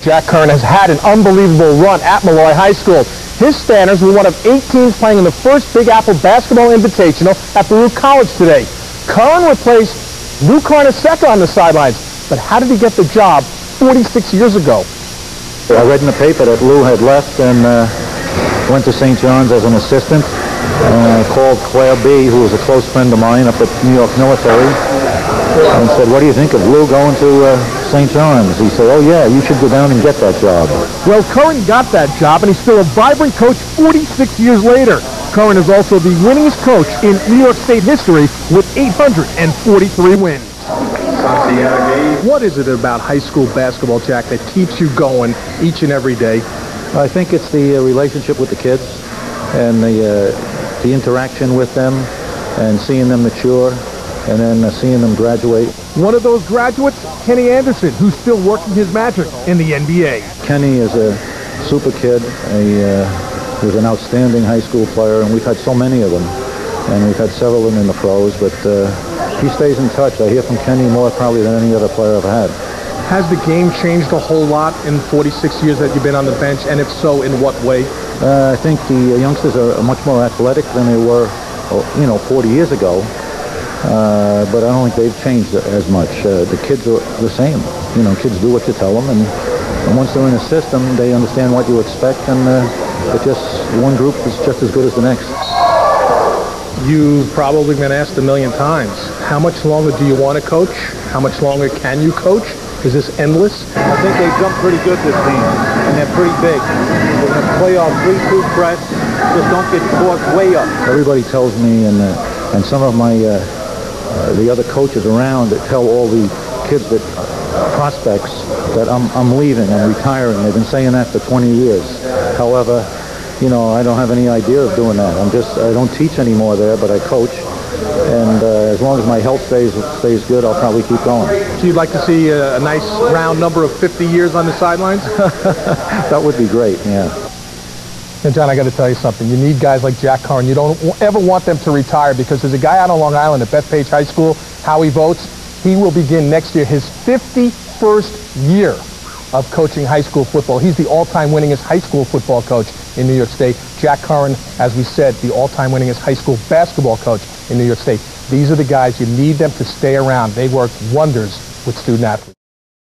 Jack Curran has had an unbelievable run at Molloy High School. His Stanners were one of 8 teams playing in the first Big Apple Basketball Invitational at Baruch College today. Curran replaced Lou Carnesecca on the sidelines, but how did he get the job 46 years ago? I read in the paper that Lou had left and went to St. John's as an assistant. I called Claire B., who was a close friend of mine up at New York Military, and said, "What do you think of Lou going to St. John's?" He said, "Oh yeah, you should go down and get that job." Well, Curran got that job, and he's still a vibrant coach 46 years later. Curran is also the winningest coach in New York State history with 843 wins. What is it about high school basketball, Jack, that keeps you going each and every day? I think it's the relationship with the kids and the interaction with them and seeing them mature and then seeing them graduate. One of those graduates, Kenny Anderson, who's still working his magic in the NBA. Kenny is a super kid. He was an outstanding high school player, and we've had so many of them. And we've had several of them in the pros, but he stays in touch. I hear from Kenny more probably than any other player I've had. Has the game changed a whole lot in 46 years that you've been on the bench, and if so, in what way? I think the youngsters are much more athletic than they were, 40 years ago. But I don't think they've changed as much. The kids are the same. Kids do what you tell them, and once they're in a system, they understand what you expect, and one group is just as good as the next. You've probably been asked a million times, how much longer do you want to coach? How much longer can you coach? Is this endless? I think they jump pretty good, this team, and they're pretty big. We're going to play our 3-2 press, just don't get caught way up. Everybody tells me, and some of my the other coaches around that tell all the kids that prospects that I'm leaving and retiring. They've been saying that for 20 years. However, I don't have any idea of doing that. I don't teach anymore there, but I coach. And as long as my health stays good, I'll probably keep going. So you'd like to see a nice round number of 50 years on the sidelines? That would be great, yeah. And John, I got to tell you something. You need guys like Jack Curran. You don't ever want them to retire, because there's a guy out on Long Island at Bethpage High School, Howie Votes. He will begin next year his 51st year of coaching high school football. He's the all-time winningest high school football coach in New York State. Jack Curran, as we said, the all-time winningest high school basketball coach in New York State. These are the guys, you need them to stay around. They work wonders with student athletes.